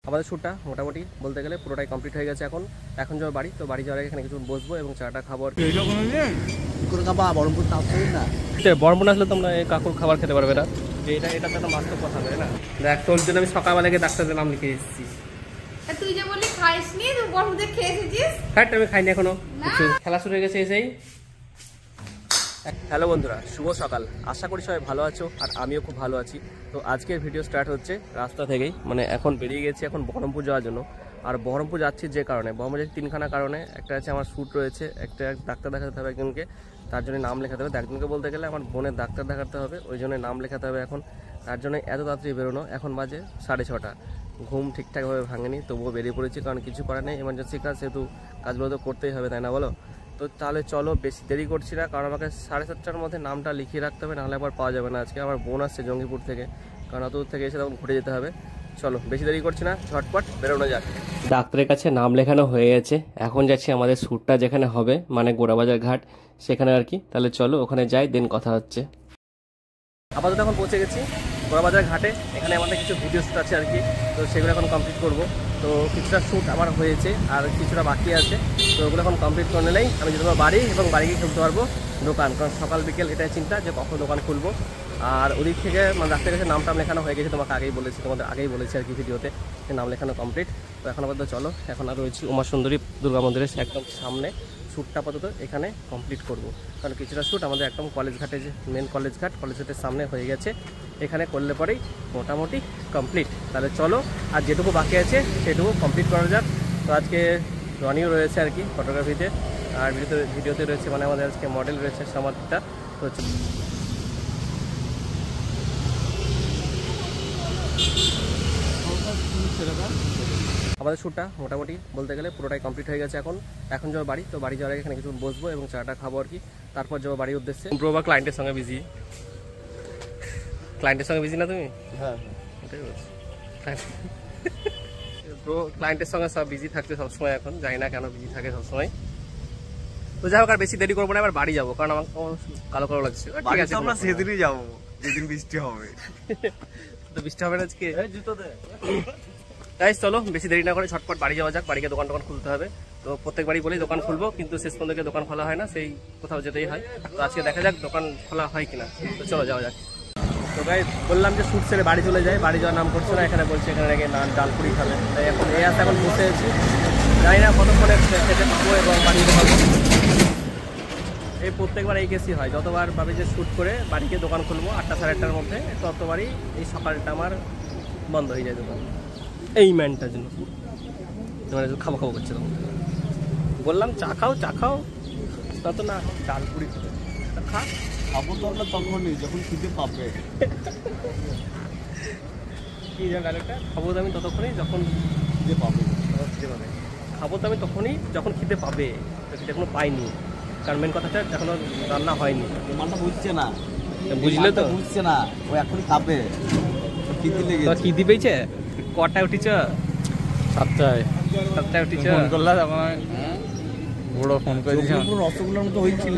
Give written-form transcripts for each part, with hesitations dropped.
আমাদের শ্যুটটা মোটামুটি বলতে গেলে পুরোটাই কমপ্লিট হয়ে গেছে। এখন যাবো বাড়ি, তো বাড়ি যাওয়ার আগে এখানে কিছু বসবো এবং চাটা খাবো। বরমপুর আসলে তোমরা এই কাকুর খাবার খেতে পারবে না, এটা তো একটা বাস্তব কথা তাই না। দেখ তোর জন্য আমি সকালবেলা গিয়ে ডাক্তারদের নাম লিখে এসেছি। তুই যে বললি খাইসনি, তুই বরমপুরে খেয়ে এসেছিস? হ্যাঁ আমি খাইনি এখনো, খেলা শুরু হয়ে গেছে এসেই। হ্যালো বন্ধুরা, শুভ সকাল। আশা করি সবাই ভালো আছো আর আমিও খুব ভালো আছি। তো আজকের ভিডিও স্টার্ট হচ্ছে রাস্তা থেকেই, মানে এখন বেরিয়ে গেছি এখন বহরমপুর যাওয়ার জন্য। আর বহরমপুর যাচ্ছি যে কারণে, বহরমপুর যাচ্ছি তিনখানা কারণে। একটা আছে আমার শ্যুট রয়েছে, একটা ডাক্তার দেখাতে হবে একজনকে, তার জন্য নাম লেখাতে হবে। একজনকে বলতে গেলে আমার বোনের ডাক্তার দেখাতে হবে, ওই জন্য নাম লেখাতে হবে এখন। তার জন্য এত তাড়াতাড়ি বেরোনো, এখন বাজে 6:30। ঘুম ঠিকঠাকভাবে ভাঙেনি, তবুও বেরিয়ে পড়েছি, কারণ কিছু করার নেই, এমার্জেন্সি কাজ, সেহেতু কাজগুলো তো করতেই হবে তাই না বলো। তো তাহলে চলো, বেশি দেরি করছি না, কারণ আমাকে 7:30টার মধ্যে নামটা লিখিয়ে রাখতে হবে, নাহলে আবার পাওয়া যাবে না। আজকে আমার বোন আসছে জঙ্গিপুর থেকে, কারণ অত দূর থেকে এসে তখন ঘুরে যেতে হবে। চলো বেশি দেরি করছি না, ঝটপট বেরোনো যাক। ডাক্তারের কাছে নাম লেখানো হয়ে গেছে, এখন যাচ্ছি আমাদের শ্যুটটা যেখানে হবে, মানে গোড়াবাজার ঘাট সেখানে আর কি। তাহলে চলো ওখানে যাই, দেন কথা হচ্ছে। আপাতত এখন পৌঁছে গেছি গোড়াবাজার ঘাটে। এখানে আমাদের কিছু ভিডিও শ্যুট আছে আর কি, তো সেগুলো এখন কমপ্লিট করব। তো কিছুটা শ্যুট আমার হয়েছে আর কিছুটা বাকি আছে, তো ওগুলো এখন কমপ্লিট করে নিলেই আমি যেতে পারবো বাড়ি, এবং বাড়ি গিয়ে খুলতে পারবো দোকান, কারণ সকাল বিকেল এটাই চিন্তা যে কখন দোকান খুলবো। আর ওদিক থেকে মানে ডাক্তারের কাছে নামটা লেখানো হয়ে গেছে, তোমাকে তোমাদের আগেই বলেছি আর কি ভিডিওতে, নাম লেখানো কমপ্লিট। তো এখন আপাতত চলো, এখন আর রয়েছি উমা সুন্দরী দুর্গা মন্দিরের একদম সামনে। শ্যুটটা আপাতত এখানে কমপ্লিট করব, কারণ কিছুটা শ্যুট আমাদের একদম কলেজ ঘাটে, যে মেন কলেজ ঘাটের সামনে হয়ে গেছে। এখানে করলে পরেই মোটামুটি কমপ্লিট। তাহলে চলো, আর যেটুকু বাকি আছে সেটুকু কমপ্লিট করা যাক। তো আজকে রনিও রয়েছে আর কি ফটোগ্রাফিতে, আর ভিডিওতে রয়েছে, মানে আমাদের আজকে মডেল রয়েছে সমাজটা। তো আমাদের শ্যুটটা মোটামুটি বলতে গেলে পুরোটাই কমপ্লিট হয়ে গেছে। এখন যাবো বাড়ি, তো বাড়ি যাওয়ার আগে এখানে কিছু বসবো এবং চাটা খাবো আর কি, তারপর যাবো বাড়ির উদ্দেশ্যে। প্রোবা ক্লায়েন্টের সঙ্গে বিজি, ক্লায়েন্টের সঙ্গে বিজি না তুমি? হ্যাঁ ওটাই বলছি, ব্রো ক্লায়েন্টের সঙ্গে সব বিজি থাকছে সবসময়, এখন জানি না কেন বিজি থাকে সবসময়। তো যাই হোক, আর বেশি দেরি করবো না, এবার বাড়ি যাবো, কারণ আমার কালো কালো লাগছে। ঠিক আছে আমরা সেদিনই যাবো যেদিন বৃষ্টি হবে। তো বৃষ্টি হবে না আজকে, জুতোতে। তাই চলো বেশি দেরি না করে ঝটপট বাড়ি যাওয়া যাক। বাড়িকে দোকান খুলতে হবে, তো প্রত্যেকবারই বলি দোকান খুলবো, কিন্তু শেষ পর্যন্ত দোকান খোলা হয় না, সেই কোথাও যেতেই হয়। তো আজকে দেখা যাক দোকান খোলা হয় কিনা, তো চলো যাওয়া যাক। তো গাই বললাম যে শ্যুট ছেড়ে বাড়ি চলে যায়, বাড়ি যাওয়ার নাম করছে না, এখানে বলছে এখানে নাকি ডালপুরি খাবে। তাই এখন এই আসতে এখন বসে আছি, জানি না কতক্ষণে খেতে পাবো এবং বাড়ি যেতে পারবো। এই প্রত্যেকবার এই কেসই হয়, যতবার ভাবি যে শ্যুট করে বাড়িকে দোকান খুলবো 8টা সাড়ে 8টার মধ্যে, ততবারই এই সকালটা আমার বন্ধ হয়ে যায় দোকান। এই ম্যানটার জন্য মানে খাবো করছে, তখন বললাম চা খাও, তা তো না, ডালপুরি খা। খাবো তো আমরা তখনই যখন খিদে পাবে। কি জানো ডায়লগটা? খাবো তো আমি ততক্ষণই যখন খিদে পাবে। খাবো তো আমি তখনই যখন খিদে পাবে, খিদে এখনো পাইনি, কারণ মেন কথাটা এখনো রান্না হয়নি। মানটা বুঝছে না, বুঝলে তো? বুঝছে না, ও এখন খাবে। খিদে পেয়েছে? কটায় উঠিছ? 7টায়। 7টায় উঠিছ? ফোন করলা তখন? বড় ফোন করে দিয়েছে, পুরো রসগোল্লার মতো হয়েছিল।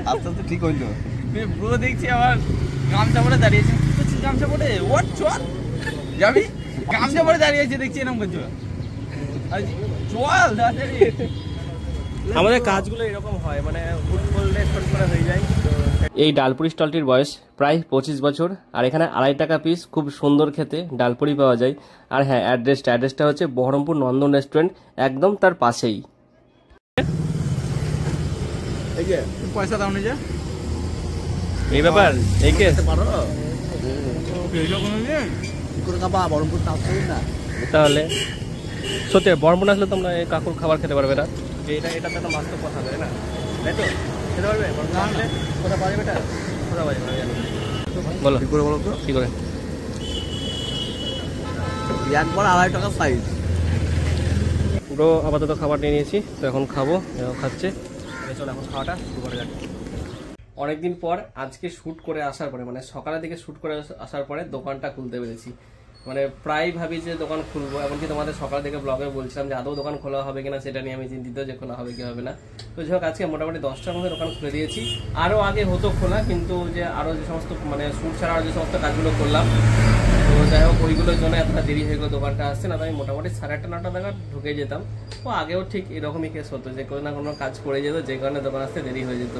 আস্তে আস্তে ঠিক হইলো। পুরো দেখছি আমার গামছা পরে দাঁড়িয়েছে, গামছা পরে ওয়াট চল যাবি, গামছা পরে দাঁড়িয়েছে দেখছি এরকম করছো, চল তাড়াতাড়ি। আমাদের কাজগুলো এরকম হয়, মানে হুট করলে ছোট করে হয়ে যায়। এই ডালপুরি স্টলটির বয়স প্রায় 25 বছর, আর এখানে 2.5 টাকা পিস খুব সুন্দর খেতে ডালপুরি পাওয়া যায়। আর হ্যাঁ, অ্যাড্রেসটা হচ্ছে বহরমপুর নন্দন রেস্টুরেন্ট, একদম তার পাশেই। এই যে পয়সা দাও নিজে, এই ব্যাপার এই কেস পারো পয়সা কোনো নেই কি করে খাবা? বরমপুর তো আসছেই না। তাহলে সত্যি বরমপুর আসলে তোমরা এই কাকুর খাবার খেতে পারবে না, যে এটা তো একটা বাস্তব কথা তাই না? তাই তো খেতে পারবে বরমপুর আসলে? কোথা পাওয়া যাবে এটা? কোথা পাওয়া যাবে জানি, বলো কি করে বলো তো? কি করে? একবার 2.5 টাকা সাইজ। ব্রো আপাতত খাবার নিয়ে নিয়েছি, তো এখন খাবো, খাচ্ছে। চলো এখন খাওয়াটা শুরু করা যাক। অনেকদিন পর আজকে শ্যুট করে আসার পরে, মানে সকালের দিকে শ্যুট করে আসার পরে দোকানটা খুলতে পেরেছি। মানে প্রায় ভাবি যে দোকান খুলবো, এমনকি তোমাদের সকাল থেকে ব্লগে বলছিলাম যে আদৌ দোকান খোলা হবে কিনা সেটা নিয়ে আমি চিন্তিত, যে খোলা হবে কি হবে না। তো যাই হোক, আজকে মোটামুটি 10টার মধ্যে দোকান খুলে দিয়েছি। আরও আগে হতো খোলা, কিন্তু যে আরও যে সমস্ত মানে শ্যুট ছাড়া যে সমস্ত কাজগুলো করলাম, তো যাই হোক ওইগুলোর জন্য এতটা দেরি হয়ে গেলো দোকানটা আসছে, না তো আমি মোটামুটি 8:30 9টা নাগাদ ঢুকে যেতাম। ও আগেও ঠিক এরকমই কেস হতো যে কোনো না কোনো কাজ পড়ে যেত, যে কারণে দোকান আসতে দেরি হয়ে যেত।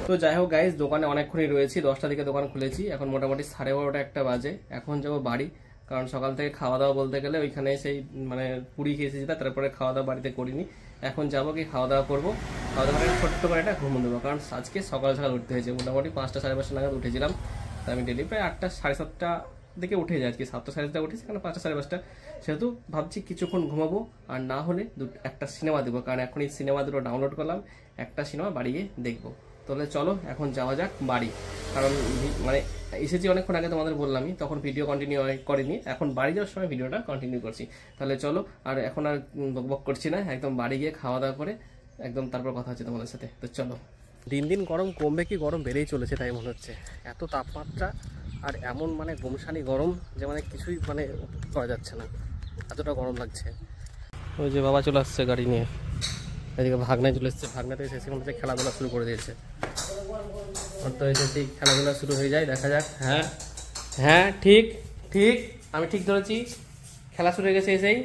তো যাই হোক গাইজ, দোকানে অনেকক্ষণই রয়েছি, 10টা দিকে দোকান খুলেছি, এখন মোটামুটি 12:30 1টা বাজে। এখন যাবো বাড়ি, কারণ সকাল থেকে খাওয়া দাওয়া বলতে গেলে ওইখানে সেই মানে পুরি খেয়েছি, তারপরে খাওয়া দাওয়া বাড়িতে করিনি। এখন যাবো কি খাওয়া দাওয়া করবো, খাওয়া দাওয়া করে ছোট্ট করে একটা ঘুম দেবো, কারণ আজকে সকাল সকাল উঠতে হয়েছে। মোটামুটি 5টা 5:30 নাগাদ উঠেছিলাম, তো আমি ডেলি প্রায় 8টা 7:30 দিকে উঠে যাই। আজকে 7টা 7:30 উঠেছি, কারণ 5টা 5:30, সেহেতু ভাবছি কিছুক্ষণ ঘুমাবো, আর না হলে একটা সিনেমা দেবো, কারণ এখন এই সিনেমা দুটো ডাউনলোড করলাম, একটা সিনেমা বাড়ি গিয়ে দেখবো। তাহলে চলো এখন যাওয়া যাক বাড়ি, কারণ মানে এসেছি অনেকক্ষণ আগে, তোমাদের বললামই, তখন ভিডিও কন্টিনিউ করিনি, এখন বাড়ি যাওয়ার সময় ভিডিওটা কন্টিনিউ করছি। তাহলে চলো, আর এখন আর বকবক করছি না, একদম বাড়ি গিয়ে খাওয়া দাওয়া করে একদম তারপর কথা হচ্ছে তোমাদের সাথে। তো চলো। দিন দিন গরম কমবে কি গরম বেড়েই চলেছে তাই মনে হচ্ছে, এত তাপমাত্রা আর এমন মানে গোমশানি গরম যে মানে কিছুই মানে করা যাচ্ছে না, এতটা গরম লাগছে। ওই যে বাবা চলে আসছে গাড়ি নিয়ে, এদিকে ভাগনায় চলে এসছে, ভাগনাতে এসে মনে হচ্ছে খেলাধুলা শুরু করে দিয়েছে। তো এসে খেলাধুলা শুরু হয়ে যায়, দেখা যাক। হ্যাঁ হ্যাঁ ঠিক ঠিক, আমি ঠিক ধরেছি, খেলা শুরু হয়ে গেছে এসেই,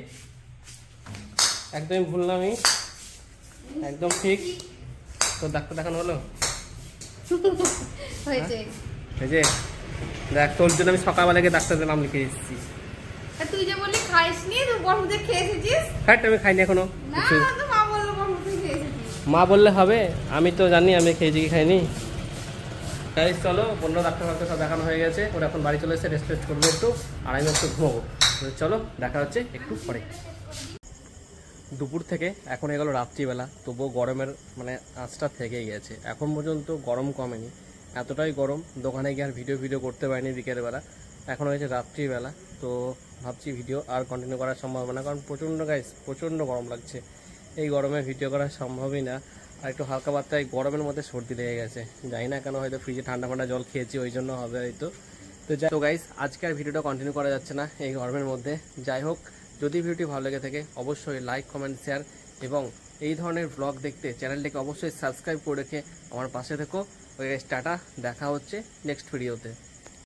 একদমই ভুল না আমি, একদম ঠিক। তো ডাক্তার দেখানো হলো হয়েছে। এই যে দেখ, তোর জন্য আমি সকালবেলা গিয়ে ডাক্তারের নাম লিখে এসেছি। তুই যে বললি খাইসনি, তুই বরফতে খেয়ে এসেছিস। হ্যাঁ আমি খাইনি এখনো। না তো মা বললো বরফতে খেয়ে এসেছিস। মা বললে হবে, আমি তো জানি আমি খেয়েছি কি খাইনি। গাইস চলো, বন্য ডাক্তার সব দেখানো হয়ে গেছে, ওরা এখন বাড়ি চলে এসে রেস্ট করবো একটু, আর আমি একটু ঘুমাবো। চলো দেখা হচ্ছে একটু পরে। দুপুর থেকে এখন হয়ে গেল রাত্রিবেলা, তবুও গরমের মানে আঁচটা থেকেই গেছে, এখন পর্যন্ত গরম কমেনি, এতটাই গরম। দোকানে গিয়ে আর ভিডিও করতে পারিনি বিকেলবেলা, এখন হয়েছে রাত্রিবেলা। তো ভাবছি ভিডিও আর কন্টিনিউ করা সম্ভব না, কারণ প্রচণ্ড গরম লাগছে, এই গরমে ভিডিও করা সম্ভবই না। আর একটু হালকা পাতলায় গরমের মধ্যে সর্দি লেগে গেছে, জানি না কেন, হয়তো ফ্রিজে ঠান্ডা জল খেয়েছি ওই জন্য হবে হয়তো। তো গাইস আজকে আর ভিডিওটা কন্টিনিউ করা যাচ্ছে না এই গরমের মধ্যে। যাই হোক, যদি ভিডিওটি ভালো লেগে থাকে অবশ্যই লাইক কমেন্ট শেয়ার, এবং এই ধরনের ব্লগ দেখতে চ্যানেলটিকে অবশ্যই সাবস্ক্রাইব করে রেখে আমার পাশে থেকো। ওই টাটা, দেখা হচ্ছে নেক্সট ভিডিওতে।